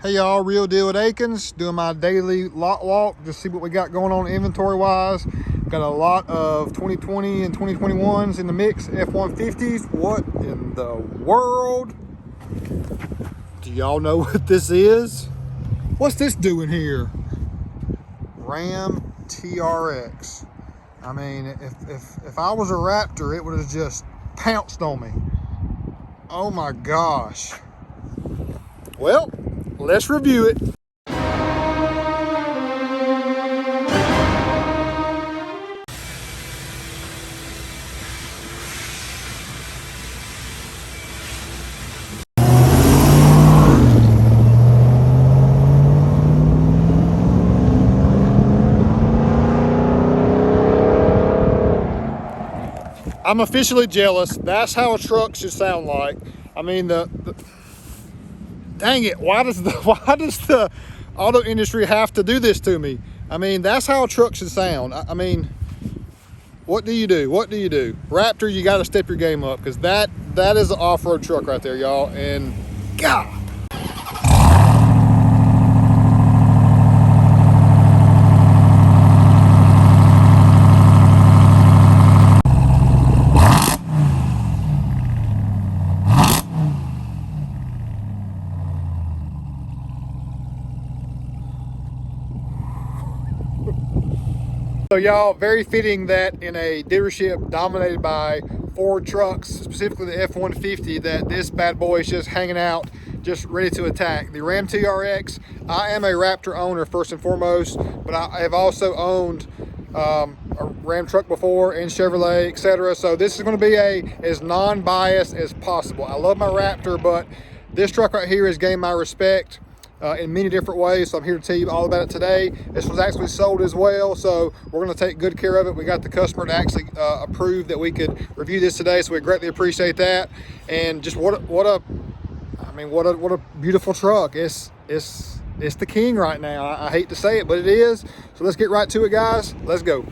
Hey y'all, Real Deal at Akins, doing my daily lot walk, just see what we got going on inventory wise. Got a lot of 2020 and 2021s in the mix, F-150s. What in the world? Do y'all know what this is? What's this doing here? Ram TRX. I mean, if I was a Raptor, it would have just pounced on me. Oh my gosh. Well, let's review it. I'm officially jealous. That's how a truck should sound like. I mean, dang it, why does the auto industry have to do this to me? I mean, that's how a truck should sound. I mean, what do you do? What do you do? Raptor, you got to step your game up, because that is an off-road truck right there, y'all. And God. So y'all, very fitting that in a dealership dominated by Ford trucks, specifically the F-150, that this bad boy is just hanging out, just ready to attack. The Ram TRX, I am a Raptor owner first and foremost, but I have also owned a Ram truck before, and Chevrolet, etc. So this is going to be as non-biased as possible. I love my Raptor, but this truck right here has gained my respect in many different ways, so I'm here to tell you all about it today. This was actually sold as well, so we're going to take good care of it. We got the customer to actually approve that we could review this today, so we greatly appreciate that. And just what a beautiful truck. It's the king right now. I hate to say it, but it is. So let's get right to it, guys. Let's go.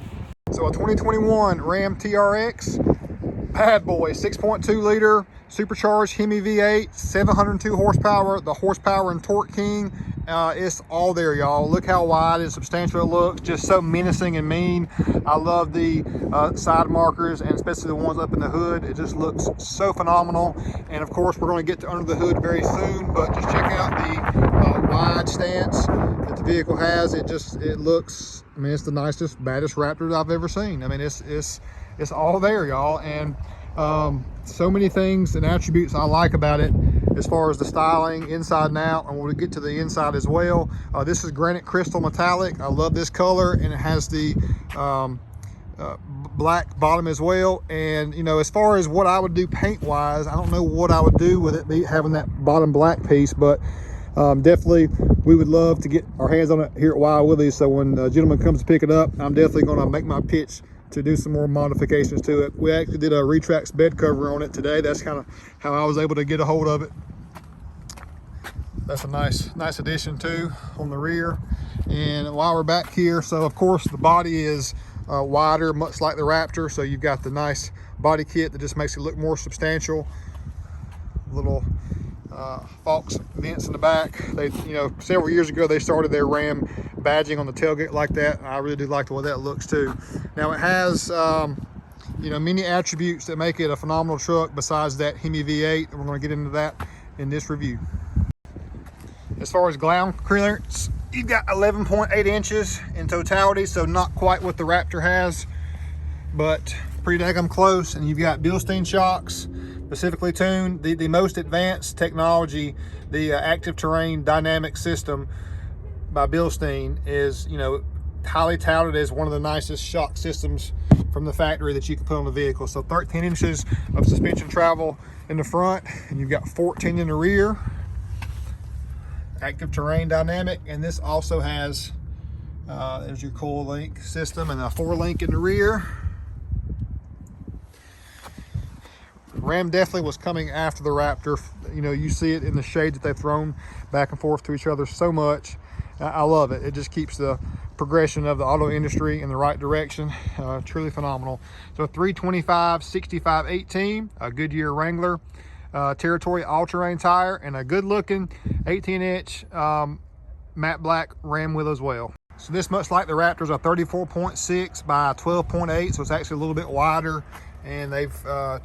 So a 2021 Ram TRX, bad boy, 6.2 liter supercharged Hemi V8, 702 horsepower, the horsepower and torque king. It's all there, y'all. Look how wide and substantial it looks, just so menacing and mean. I love the side markers, and especially the ones up in the hood. It just looks so phenomenal. And of course, we're going to get to under the hood very soon, but just check out the wide stance that the vehicle has. It looks, I mean, it's the nicest, baddest Raptor I've ever seen. I mean, it's all there, y'all. And so many things and attributes I like about it as far as the styling inside and out, and we'll get to the inside as well. This is granite crystal metallic. I love this color, and it has the black bottom as well. And you know, as far as what I would do paint wise, I don't know what I would do with it having that bottom black piece, but definitely we would love to get our hands on it here at Wild Willies. So when a gentleman comes to pick it up, I'm definitely going to make my pitch to do some more modifications to it. We actually did a Retrax bed cover on it today. That's kind of how I was able to get a hold of it. That's a nice addition too on the rear. And while we're back here, so of course the body is wider, much like the Raptor. So you've got the nice body kit that just makes it look more substantial. Little Fox vents in the back. They, you know, several years ago they started their Ram badging on the tailgate like that. I really do like the way that looks too. Now it has you know, many attributes that make it a phenomenal truck besides that Hemi V8, and we're going to get into that in this review. As far as ground clearance, you've got 11.8 inches in totality, so not quite what the Raptor has, but pretty daggum close. And you've got Bilstein shocks, specifically tuned. The most advanced technology, the active terrain dynamic system by Bilstein, is, you know, highly touted as one of the nicest shock systems from the factory that you can put on the vehicle. So 13 inches of suspension travel in the front, and you've got 14 in the rear. Active terrain dynamic, and this also has there's your coil link system and a 4-link in the rear. Ram definitely was coming after the Raptor. You know, you see it in the shade that they've thrown back and forth to each other so much. I love it. It just keeps the progression of the auto industry in the right direction. Truly phenomenal. So 325 65 18, a Goodyear Wrangler. Territory all-terrain tire, and a good-looking 18-inch matte black rim wheel as well. So this, much like the Raptor's, a 34.6 by 12.8, so it's actually a little bit wider, and they've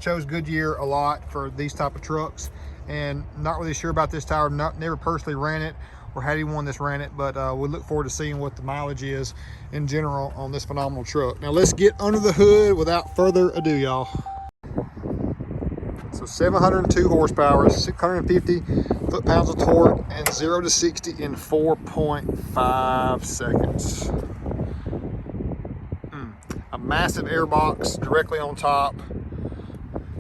chose Goodyear a lot for these type of trucks. And not really sure about this tire, never personally ran it or had anyone that's ran it, but we look forward to seeing what the mileage is in general on this phenomenal truck. Now let's get under the hood without further ado, y'all. So 702 horsepower, 650 foot-pounds of torque, and 0 to 60 in 4.5 seconds. A massive airbox directly on top.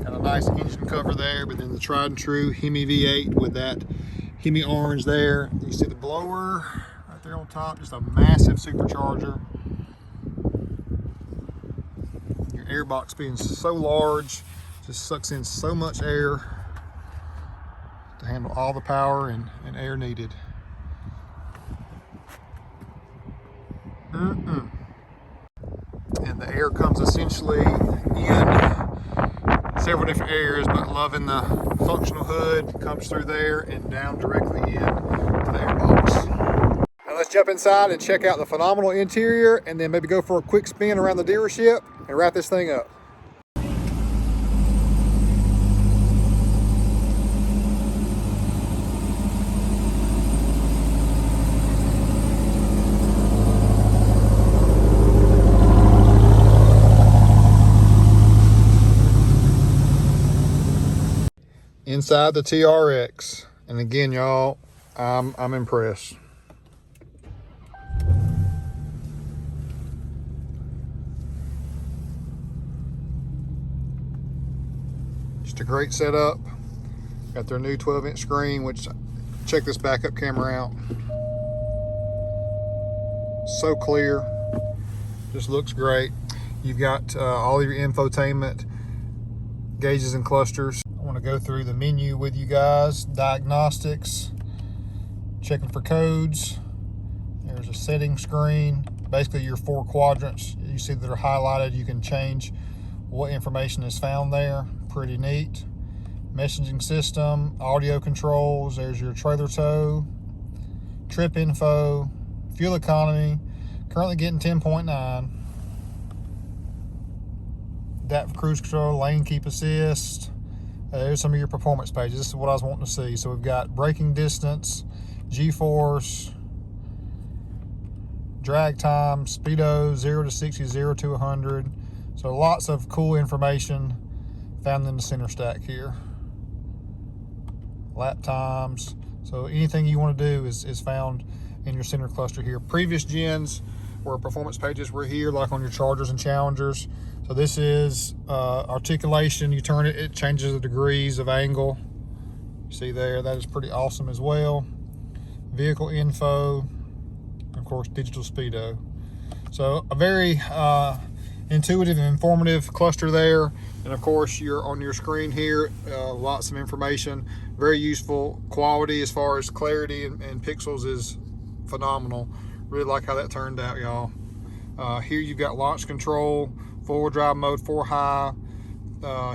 Got a nice engine cover there, but then the tried and true Hemi V8 with that Hemi orange there. You see the blower right there on top, just a massive supercharger. Your airbox being so large, just sucks in so much air to handle all the power and air needed. And the air comes essentially in several different areas, but loving the functional hood, comes through there and down directly in to the airbox. Now let's jump inside and check out the phenomenal interior, and then maybe go for a quick spin around the dealership and wrap this thing up. Inside the TRX, and again, y'all, I'm impressed. Just a great setup. Got their new 12-inch screen, which, check this backup camera out. So clear, just looks great. You've got all of your infotainment, gauges and clusters. I want to go through the menu with you guys. Diagnostics, checking for codes. There's a setting screen. Basically your 4 quadrants you see that are highlighted. You can change what information is found there. Pretty neat. Messaging system, audio controls. There's your trailer tow, trip info, fuel economy. Currently getting 10.9. Adaptive cruise control, lane keep assist. There's some of your performance pages. This is what I was wanting to see. So we've got braking distance, G-force, drag time, speedo, 0 to 60, 0 to 100. So lots of cool information found in the center stack here. Lap times. So anything you want to do is found in your center cluster here. Previous gens where performance pages were here, like on your Chargers and Challengers. So this is articulation. You turn it, it changes the degrees of angle. You see there, that is pretty awesome as well. Vehicle info, of course, digital speedo. So a very intuitive and informative cluster there. And of course, you're on your screen here, lots of information, very useful. Quality as far as clarity and pixels is phenomenal. Really like how that turned out, y'all. Here you've got launch control, four-wheel drive mode, 4 high,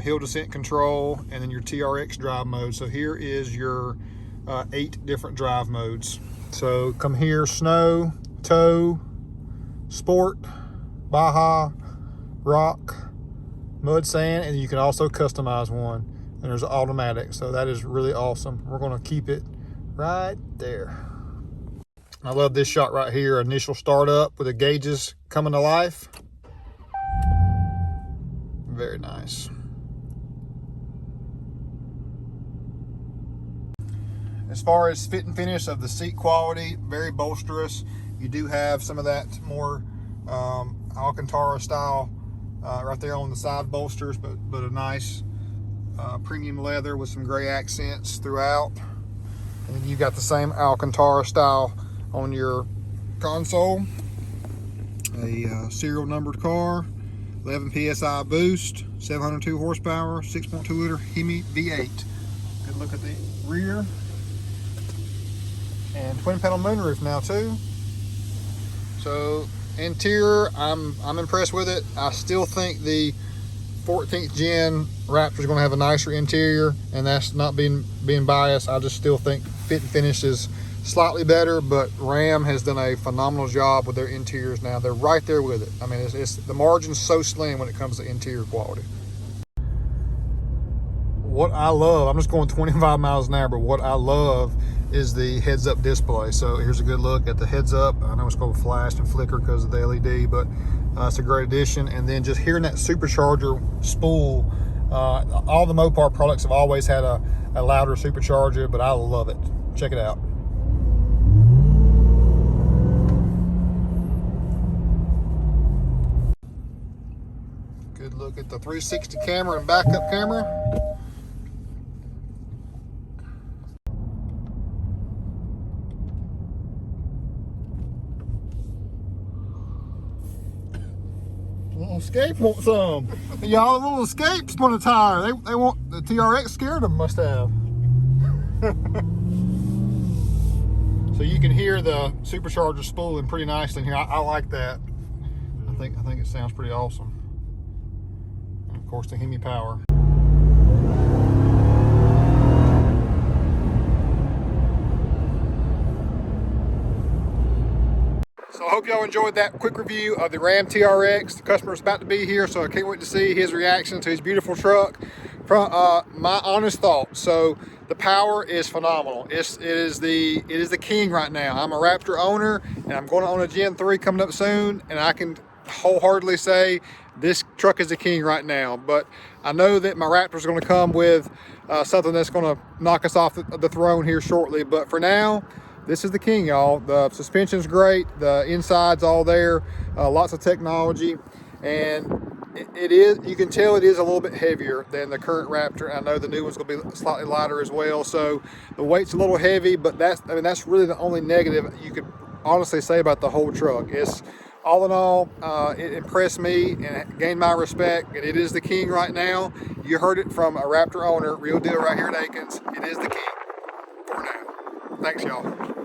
hill descent control, and then your TRX drive mode. So here is your 8 different drive modes. So come here, snow, tow, sport, Baja, rock, mud, sand, and you can also customize one. And there's automatic, so that is really awesome. We're gonna keep it right there. I love this shot right here, initial startup with the gauges coming to life. Very nice. As far as fit and finish of the seat quality, very bolsterous. You do have some of that more Alcantara style right there on the side bolsters, but a nice premium leather with some gray accents throughout. And then you've got the same Alcantara style on your console. A serial numbered car, 11 PSI boost, 702 horsepower, 6.2 liter Hemi V8. Good look at the rear. And twin panel moonroof now too. So interior, I'm impressed with it. I still think the 14th gen Raptor's going to have a nicer interior, and that's not being biased. I just still think fit and finish is slightly better, but Ram has done a phenomenal job with their interiors now. They're right there with it. I mean, it's the margin's so slim when it comes to interior quality. What I love, I'm just going 25 miles an hour, but what I love is the heads-up display. So here's a good look at the heads-up. I know it's going to flash and flicker because of the LED, but it's a great addition. And then just hearing that supercharger spool, all the Mopar products have always had a louder supercharger, but I love it. Check it out. Good look at the 360 camera and backup camera. Little Escape want some. Y'all, the little Escapes want a tire. They want the TRX. Scared them, must have. So you can hear the supercharger spooling pretty nicely in here. I like that. I think it sounds pretty awesome. And of course the Hemi power. So I hope y'all enjoyed that quick review of the Ram TRX. The customer's about to be here, so I can't wait to see his reaction to his beautiful truck. From my honest thoughts, so the power is phenomenal. It is the king right now. I'm a Raptor owner, and I'm going to own a Gen 3 coming up soon, and I can wholeheartedly say this truck is the king right now. But I know that my Raptor is going to come with something that's going to knock us off the throne here shortly. But for now, this is the king, y'all. The suspension's great. The inside's all there. Lots of technology. And it is, you can tell it is a little bit heavier than the current Raptor. I know the new one's going to be slightly lighter as well. So the weight's a little heavy, but that's really the only negative you could honestly say about the whole truck. It's all in all, it impressed me and gained my respect. And it is the king right now. You heard it from a Raptor owner, real deal right here at Akins. It is the king for now. Thanks, y'all.